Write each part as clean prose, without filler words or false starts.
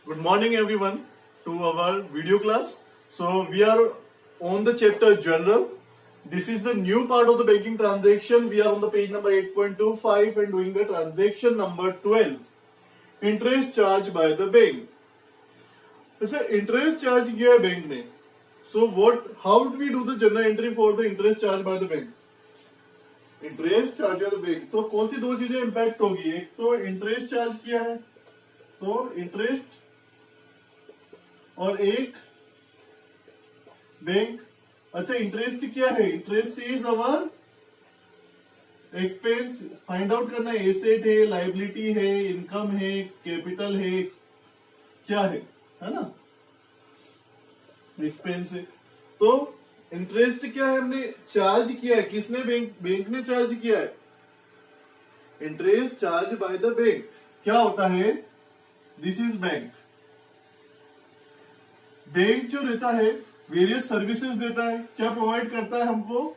Good morning everyone to our video class. So we are on the chapter general. This is the new part of the banking transaction. We are on the page number 8.25 and doing the transaction number 12. Interest charge by the bank. अच्छा interest charge किया है bank ने. So how do we do the journal entry for the interest charge by the bank? Interest charge by the bank. तो कौन सी दो चीजें impact होगी? एक तो इंटरेस्ट चार्ज किया है तो इंटरेस्ट, और एक बैंक. अच्छा इंटरेस्ट क्या है? Interest is our expense. Find out करना है एसेट है, लाइबिलिटी है, इनकम है, कैपिटल है, क्या है ना? एक्सपेंस है. तो इंटरेस्ट क्या है? हमने चार्ज किया है. किसने? बैंक ने चार्ज किया है. Interest charge by the bank. क्या होता है? This is bank. बैंक जो देता है वेरियस सर्विसेज देता है. क्या प्रोवाइड करता है हमको?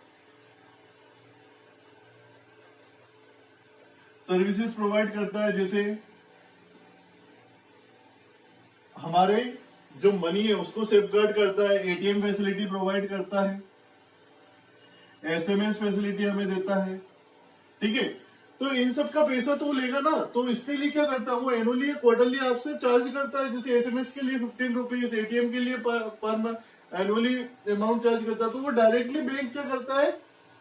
सर्विसेज प्रोवाइड करता है. जैसे हमारे जो मनी है उसको सेफगार्ड करता है, एटीएम फैसिलिटी प्रोवाइड करता है, एसएमएस फैसिलिटी हमें देता है. ठीक है. तो इन सब का पैसा तो लेगा ना. तो इसके लिए क्या करता है वो? एनुअली क्वार्टरली आपसे चार्ज करता है. जैसे एसएमएस के लिए 15 रुपीज, एटीएम के लिए per month annually amount charge करता है. तो वो डायरेक्टली बैंक क्या करता है?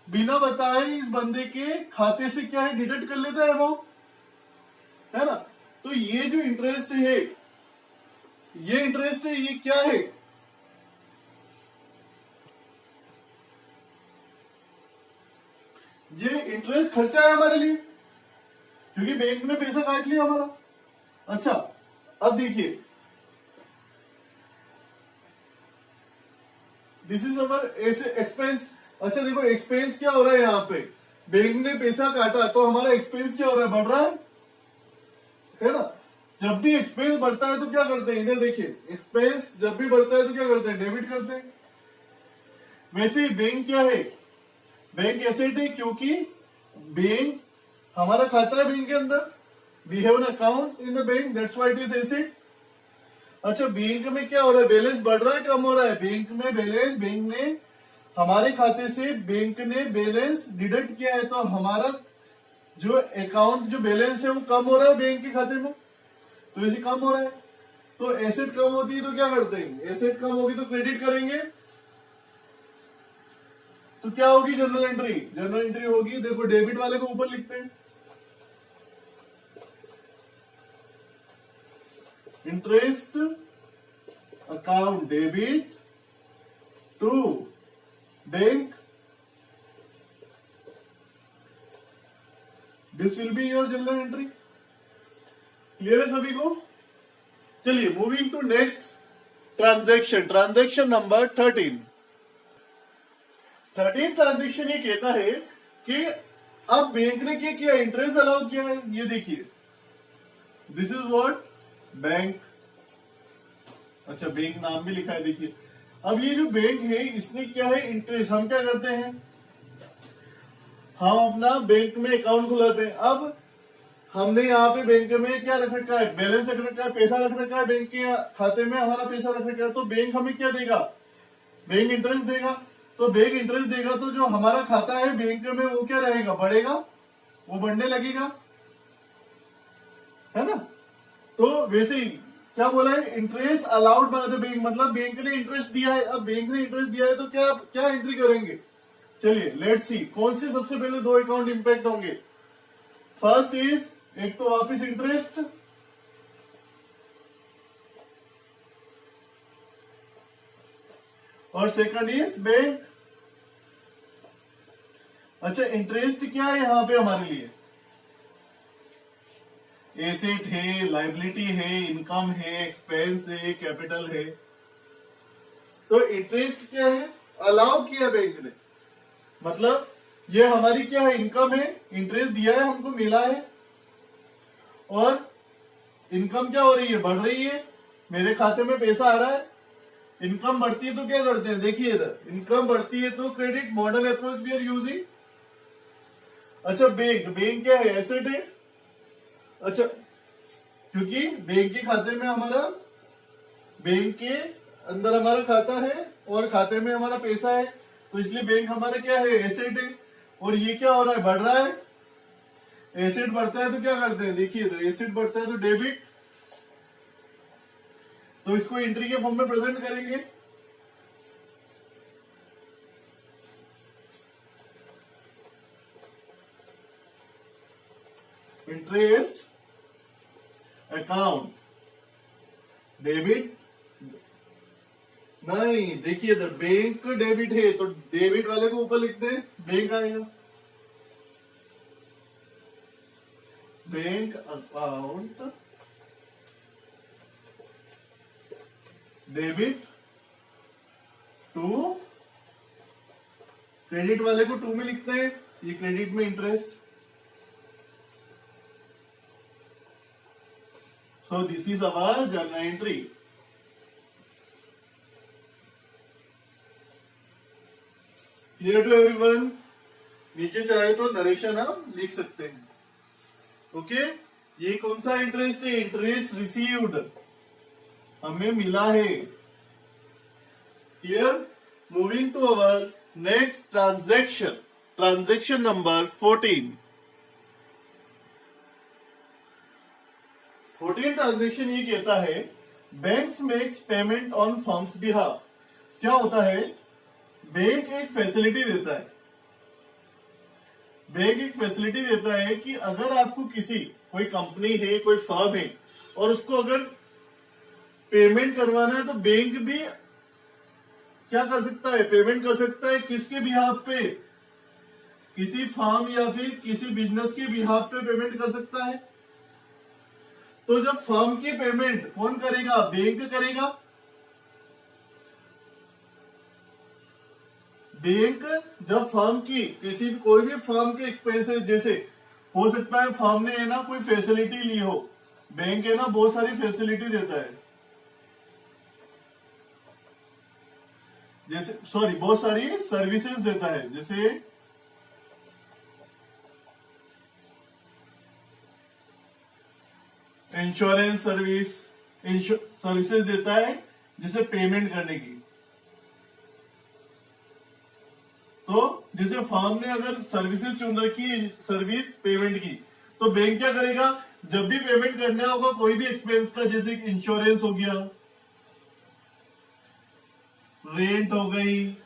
बिना बताए इस बंदे के खाते से क्या है डिडक्ट कर लेता है अमाउंट, है ना. तो ये जो इंटरेस्ट है, ये इंटरेस्ट है, ये क्या है? ये इंटरेस्ट खर्चा है हमारे लिए, क्योंकि बैंक ने पैसा काट लिया हमारा. अच्छा अब देखिए, दिस इज अवर एक्सपेंस. अच्छा देखो एक्सपेंस क्या हो रहा है यहाँ पे? बैंक ने पैसा काटा तो हमारा एक्सपेंस क्या हो रहा है? बढ़ रहा है ना. जब भी एक्सपेंस बढ़ता है तो क्या करते हैं? इधर देखिए, एक्सपेंस जब भी बढ़ता है तो क्या करते हैं? डेबिट करते हैं. वैसे बैंक क्या है? बैंक एसेट है, क्योंकि बैंक हमारा खाता है बैंक के अंदर. We have an account in the bank, that's why it is asset. अच्छा बैंक में क्या हो रहा है? बैलेंस बढ़ रहा है, कम हो रहा है? बैंक में बैलेंस, बैंक ने हमारे खाते से बैंक ने बैलेंस डिडक्ट किया है, तो हमारा जो अकाउंट जो बैलेंस है वो कम हो रहा है बैंक के खाते में. तो इसे कम हो रहा है. तो एसेट कम होती है तो क्या करते हैं? एसेट कम होगी तो क्रेडिट करेंगे. तो क्या होगी? General entry. जनरल एंट्री होगी, देखो डेबिट वाले को ऊपर लिखते हैं. Interest account debit to bank. This will be your journal entry. Clear है सभी को? चलिए moving to next transaction. Transaction number 13. Transaction ये कहता है कि अब बैंक ने क्या किया? इंटरेस्ट अलाउ किया है. ये देखिए, दिस इज व्हाट? बैंक. अच्छा बैंक नाम भी लिखा है. देखिए अब ये जो बैंक है इसने क्या है? इंटरेस्ट. हम क्या करते हैं? हम अपना बैंक में अकाउंट खुलाते हैं. अब हमने यहाँ पे बैंक में क्या रख रखा है? बैलेंस रख रखा है, पैसा रख रखा है. बैंक के खाते में हमारा पैसा रख रखा है. तो बैंक हमें क्या देगा? बैंक इंटरेस्ट देगा. तो बैंक इंटरेस्ट देगा तो जो हमारा खाता है बैंक में वो क्या रहेगा? बढ़ेगा, वो बढ़ने लगेगा, है ना. तो वैसे ही क्या बोला है? Interest allowed by the bank, मतलब बैंक ने इंटरेस्ट दिया है. अब बैंक ने इंटरेस्ट दिया है तो क्या क्या एंट्री करेंगे? चलिए लेट्स सी. कौन से सबसे पहले दो अकाउंट इंपैक्ट होंगे? फर्स्ट इज, एक तो वापिस इंटरेस्ट, और सेकंड इज बैंक. अच्छा इंटरेस्ट क्या है यहां पे हमारे लिए? एसेट है, लाइबिलिटी है, इनकम है, एक्सपेंस है, कैपिटल है. तो इंटरेस्ट क्या है? अलाउ किया बैंक ने, मतलब ये हमारी क्या है? इनकम है. इंटरेस्ट दिया है, हमको मिला है, और इनकम क्या हो रही है? बढ़ रही है. मेरे खाते में पैसा आ रहा है. इनकम बढ़ती है तो क्या करते हैं? देखिए इधर, इनकम बढ़ती है तो credit, modern approach we are using. अच्छा बैंक, बैंक क्या है? एसेट है. अच्छा क्योंकि बैंक के खाते में हमारा बैंक के अंदर हमारा खाता है और खाते में हमारा पैसा है, तो इसलिए बैंक हमारा क्या है, एसेट है। और ये क्या हो रहा है, बढ़ रहा है। एसेट बढ़ता है तो क्या करते हैं, देखिए तो एसेट बढ़ता है तो डेबिट, तो इसको एंट्री के फॉर्म में प्रेजेंट करेंगे। इंटरेस्ट अकाउंट डेबिट, नहीं देखिए तो बैंक डेबिट है तो डेबिट वाले को ऊपर लिखते हैं, बैंक आएगा। Bank account debit to, credit वाले को टू में लिखते हैं, ये क्रेडिट में interest. So this is our journal entry. Clear to everyone? नीचे चाहे तो नरेशन हम लिख सकते हैं। ओके, ये कौन सा इंटरेस्ट है, इंटरेस्ट रिसीव्ड, हमें मिला है। Clear? Moving to our next transaction, transaction number 14 transaction ये कहता है banks makes payment on firm's behalf. क्या होता है, बैंक एक फैसिलिटी देता है, बैंक एक फैसिलिटी देता है कि अगर आपको किसी, कोई कंपनी है, कोई फर्म है और उसको अगर पेमेंट करवाना है तो बैंक भी क्या कर सकता है, पेमेंट कर सकता है। किसके बिहाफ पे, किसी फर्म या फिर किसी बिजनेस के बिहाफ पे पेमेंट कर सकता है। तो जब फर्म की पेमेंट कौन करेगा, बैंक करेगा। बैंक जब फर्म की किसी भी, कोई भी फर्म के एक्सपेंसेस, जैसे हो सकता है फर्म ने है ना कोई फैसिलिटी ली हो, बैंक है ना बहुत सारी फैसिलिटी देता है, जैसे सॉरी बहुत सारी सर्विसेज देता है, जैसे इंश्योरेंस सर्विसेज देता है, जिसे पेमेंट करने की। तो जैसे फर्म ने अगर सर्विसेज चुन रखी है, सर्विस पेमेंट की, तो बैंक क्या करेगा, जब भी पेमेंट करना होगा कोई भी एक्सपेंस का, जैसे इंश्योरेंस हो गया, रेंट हो गई,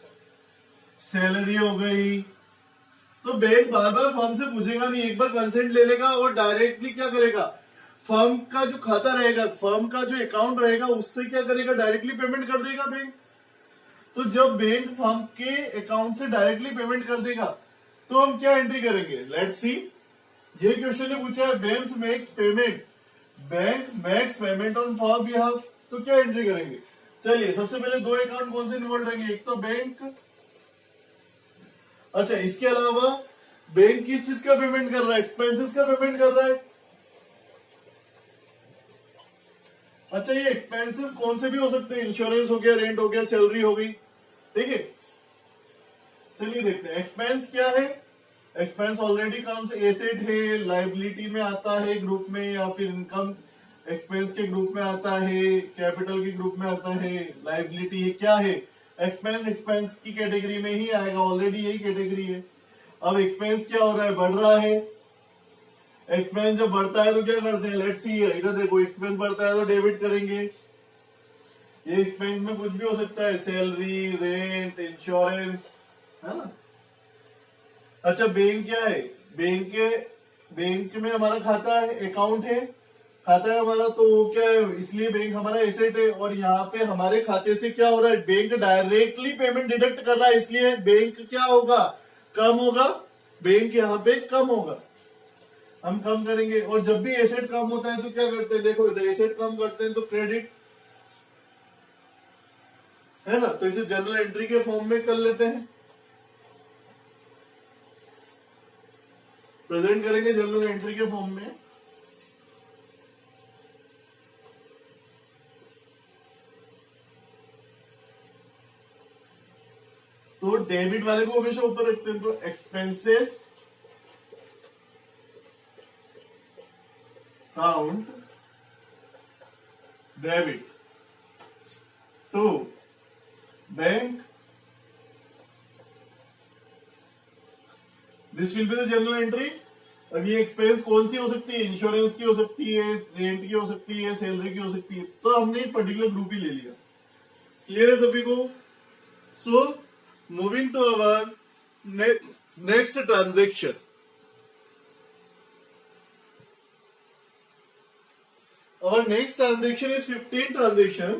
सैलरी हो गई, तो बैंक बार बार फर्म से पूछेगा नहीं, एक बार कंसेंट ले लेगा और डायरेक्टली क्या करेगा, फर्म का जो खाता रहेगा, फर्म का जो अकाउंट रहेगा, उससे क्या करेगा, डायरेक्टली पेमेंट कर देगा बैंक। तो जब बैंक फर्म के अकाउंट से डायरेक्टली पेमेंट कर देगा तो हम क्या एंट्री करेंगे, लेट्स सी। ये क्वेश्चन ने पूछा है banks make payment, bank makes payment on firm behalf, तो क्या एंट्री करेंगे। चलिए सबसे पहले दो अकाउंट कौन से इन्वॉल्व रहेंगे, एक तो बैंक, अच्छा इसके अलावा बैंक किस चीज का पेमेंट कर रहा है, एक्सपेंसेस का पेमेंट कर रहा है। अच्छा ये एक्सपेंसेस कौन से भी हो सकते हैं, इंश्योरेंस हो गया, रेंट हो गया, सैलरी हो गई, ठीक है। चलिए देखते हैं एक्सपेंस क्या है। एक्सपेंस ऑलरेडी कम्स एसेट है, लाइबिलिटी में आता है ग्रुप में, या फिर इनकम एक्सपेंस के ग्रुप में आता है, कैपिटल के ग्रुप में आता है, लाइबिलिटी है, क्या है एक्सपेंस, एक्सपेंस की कैटेगरी में ही आएगा, ऑलरेडी यही कैटेगरी है। अब एक्सपेंस क्या हो रहा है, बढ़ रहा है। एक्सपेंस जब बढ़ता है तो क्या करते हैं, लेट्स सी, इधर देखो एक्सपेंस बढ़ता है तो डेबिट करेंगे। ये एक्सपेंस में कुछ भी हो सकता है, सैलरी, रेंट, इंश्योरेंस, है ना। अच्छा बैंक क्या है, बैंक में हमारा खाता है, अकाउंट है, खाता है हमारा, तो वो क्या है, इसलिए बैंक हमारा एसेट है। और यहाँ पे हमारे खाते से क्या हो रहा है, बैंक डायरेक्टली पेमेंट डिडक्ट कर रहा है, इसलिए बैंक क्या होगा, कम होगा, बैंक यहाँ पे कम होगा, हम कम करेंगे। और जब भी एसेट कम होता है तो क्या करते हैं, देखो इधर एसेट कम करते हैं तो क्रेडिट, है ना, तो इसे जर्नल एंट्री के फॉर्म में कर लेते हैं, प्रेजेंट करेंगे जर्नल एंट्री के फॉर्म में। तो डेबिट वाले को हमेशा ऊपर रखते हैं, तो expenses account debit, to bank, this will be the journal entry. अब ये एक्सपेंस कौन सी हो सकती है, इंश्योरेंस की हो सकती है, रेंट की हो सकती है, सैलरी की हो सकती है, तो हमने एक पर्टिकुलर ग्रुप ही ले लिया। क्लियर है सभी को? So moving to our next transaction. Our next transaction is 15 transaction,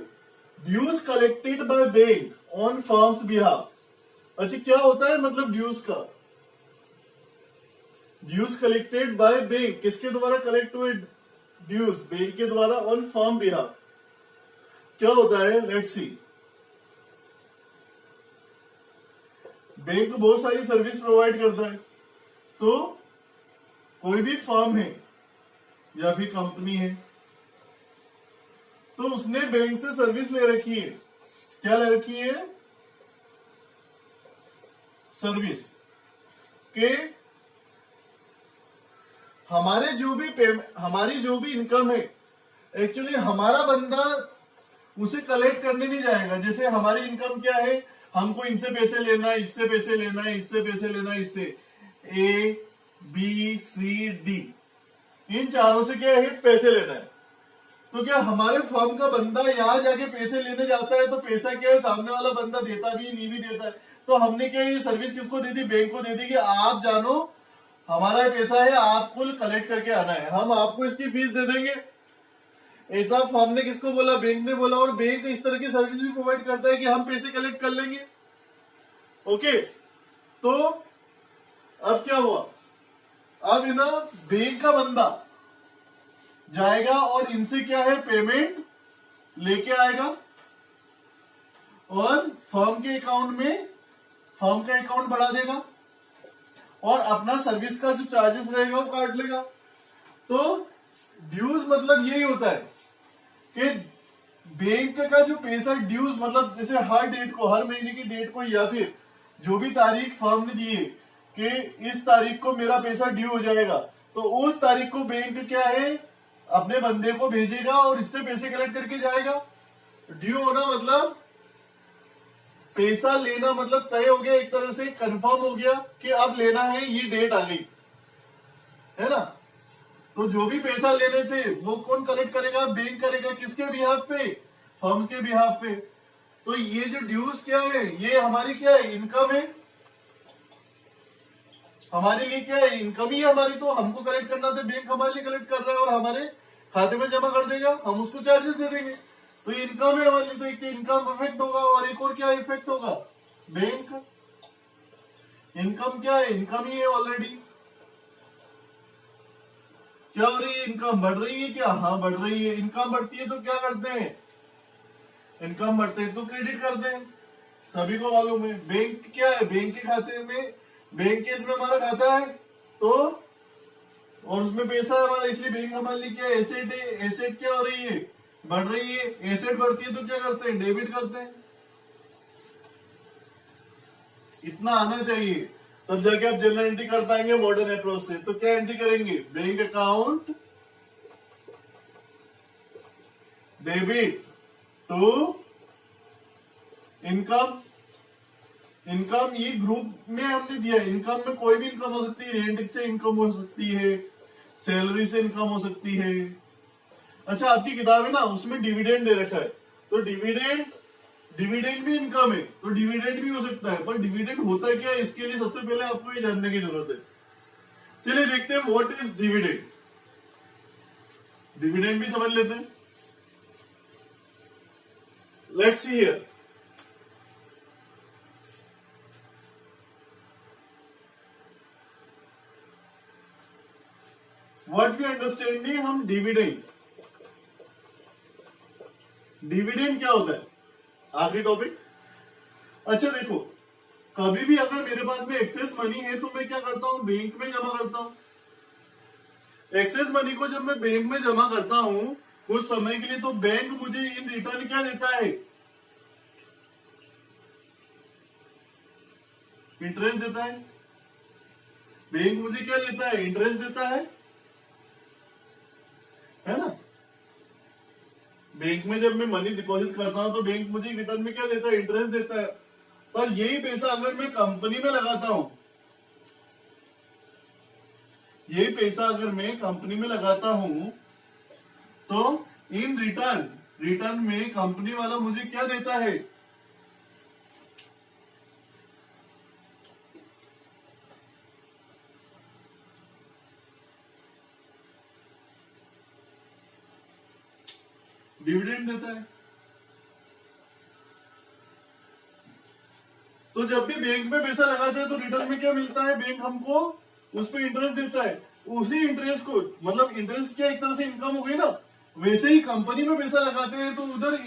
dues collected by bank on firm's behalf। अच्छा क्या होता है मतलब ड्यूज का? ड्यूज कलेक्टेड बाय बैंक, किसके द्वारा कलेक्ट हुए ड्यूज? बैंक के द्वारा ऑन फर्म बिहाफ। क्या होता है, लेट्स सी। बैंक बहुत सारी सर्विस प्रोवाइड करता है, तो कोई भी फर्म है या फिर कंपनी है, तो उसने बैंक से सर्विस ले रखी है। क्या ले रखी है? सर्विस के हमारी जो भी इनकम है, एक्चुअली हमारा बंदा उसे कलेक्ट करने नहीं जाएगा। जैसे हमारी इनकम क्या है, हमको इनसे पैसे लेना है, इससे पैसे लेना है, इससे पैसे लेना है, इससे ए बी सी डी, इन चारों से क्या है, पैसे लेना है। तो क्या हमारे फर्म का बंदा यहां जाके पैसे लेने जाता है, तो पैसा क्या है, सामने वाला बंदा देता भी नहीं भी देता है। तो हमने क्या ये सर्विस किसको दे दी? बैंक को दे दी कि आप जानो हमारा पैसा है, आपको कलेक्ट करके आना है, हम आपको इसकी फीस दे देंगे। ऐसा फर्म ने किसको बोला? बैंक ने बोला। और बैंक इस तरह की सर्विस भी प्रोवाइड करता है कि हम पैसे कलेक्ट कर लेंगे। ओके, तो अब क्या हुआ, अब ना बैंक का बंदा जाएगा और इनसे क्या है, पेमेंट लेके आएगा और फर्म के अकाउंट में फर्म का अकाउंट बढ़ा देगा और अपना सर्विस का जो चार्जेस रहेगा वो काट लेगा। तो ड्यूज मतलब यही होता है कि बैंक का जो पैसा ड्यूज मतलब जैसे हर डेट को, हर महीने की डेट को, या फिर जो भी तारीख फर्म ने दी है कि इस तारीख को मेरा पैसा ड्यू हो जाएगा, तो उस तारीख को बैंक क्या है, अपने बंदे को भेजेगा और इससे पैसे कलेक्ट करके जाएगा। ड्यू होना मतलब पैसा लेना, मतलब तय हो गया, एक तरह से कंफर्म हो गया कि अब लेना है, ये डेट आ गई है ना। तो जो भी पैसा लेने थे वो कौन कलेक्ट करेगा? बैंक करेगा। किसके बिहाफ पे? फर्म्स के बिहाफ पे। तो ये जो ड्यूज क्या है, ये हमारी क्या है, इनकम है। हमारे लिए क्या है, इनकम ही है हमारी। तो हमको कलेक्ट करना था, बैंक हमारे लिए कलेक्ट कर रहा है और हमारे खाते में जमा कर देगा, हम उसको चार्जेस दे देंगे। तो ये इनकम है हमारे लिए। तो एक इनकम इफेक्ट होगा और एक और क्या इफेक्ट होगा, बैंक। इनकम क्या है, इनकम ही है ऑलरेडी। क्या हो रही है, इनकम बढ़ रही है क्या? हाँ बढ़ रही है। इनकम बढ़ती है तो क्या करते हैं, इनकम बढ़ते हैं तो क्रेडिट करते हैं, सभी को मालूम है। बैंक क्या है, बैंक के खाते में, बैंक के इसमें हमारा खाता है तो, और उसमें पैसा है हमारा, इसलिए बैंक हमारे लिए क्या एसेट है। एसेट क्या हो रही है, बढ़ रही है। एसेट बढ़ती है तो क्या करते हैं, डेबिट करते हैं। इतना आना चाहिए, तब जाके आप जनरल एंट्री कर पाएंगे मॉडर्न अप्रोच से। तो क्या एंट्री करेंगे, bank account debit to income. Income ये ग्रुप में हमने दिया। इनकम में कोई भी इनकम हो सकती है, रेंट से इनकम हो सकती है, सैलरी से इनकम हो सकती है। अच्छा आपकी किताब है ना, उसमें डिविडेंड दे रखा है, तो डिविडेंड भी इनकम है, तो डिविडेंड भी हो सकता है। पर डिविडेंड होता है क्या, इसके लिए सबसे पहले आपको ये जानने की जरूरत है। चलिए देखते हैं व्हाट इज डिविडेंड। डिविडेंड भी समझ लेते हैं। Let's see here. What we understanding हम डिविडेंड। डिविडेंड क्या होता है, आखिरी टॉपिक। अच्छा देखो, कभी भी अगर मेरे पास में एक्सेस मनी है तो मैं क्या करता हूं, बैंक में जमा करता हूं। एक्सेस मनी को जब मैं बैंक में जमा करता हूं कुछ समय के लिए, तो बैंक मुझे इन रिटर्न क्या देता है, इंटरेस्ट देता है। बैंक मुझे क्या देता है, इंटरेस्ट देता है ना। बैंक में जब मैं मनी डिपॉजिट करता हूं तो बैंक मुझे रिटर्न में क्या देता है, इंटरेस्ट देता है। पर यही पैसा अगर मैं कंपनी में लगाता हूं, यही पैसा अगर मैं कंपनी में लगाता हूं तो इन रिटर्न में कंपनी वाला मुझे क्या देता है, डिविडेंड देता है। तो जब भी बैंक में पैसा लगाते हैं तो रिटर्न में क्या मिलता है, बैंक हमको उस पर इंटरेस्ट देता है। उसी इंटरेस्ट को, मतलब इंटरेस्ट क्या एक तरह से इनकम हो गई ना, वैसे ही कंपनी में पैसा लगाते हैं तो उधर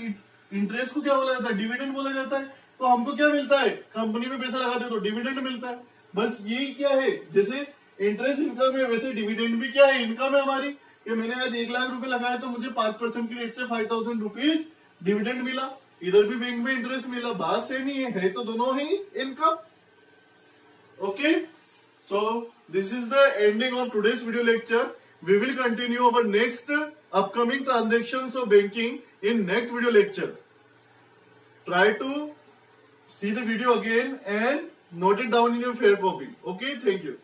इंटरेस्ट को क्या बोला जाता है, डिविडेंड बोला जाता है। तो हमको क्या मिलता है, कंपनी में पैसा लगाते हैं तो डिविडेंड मिलता है। बस यही क्या है, जैसे इंटरेस्ट इनकम है वैसे डिविडेंड भी क्या है, इनकम है हमारी। कि मैंने आज 1 लाख रुपए लगाया तो मुझे 5% की रेट से 5000 रुपीज डिविडेंड मिला, इधर भी बैंक में इंटरेस्ट मिला, बात सेम ही है तो दोनों ही income. Okay, so this is the ending of today's video lecture. We will continue our next upcoming transactions of banking in next video lecture. Try to see the video again and note it down in your fair copy. Okay, thank you.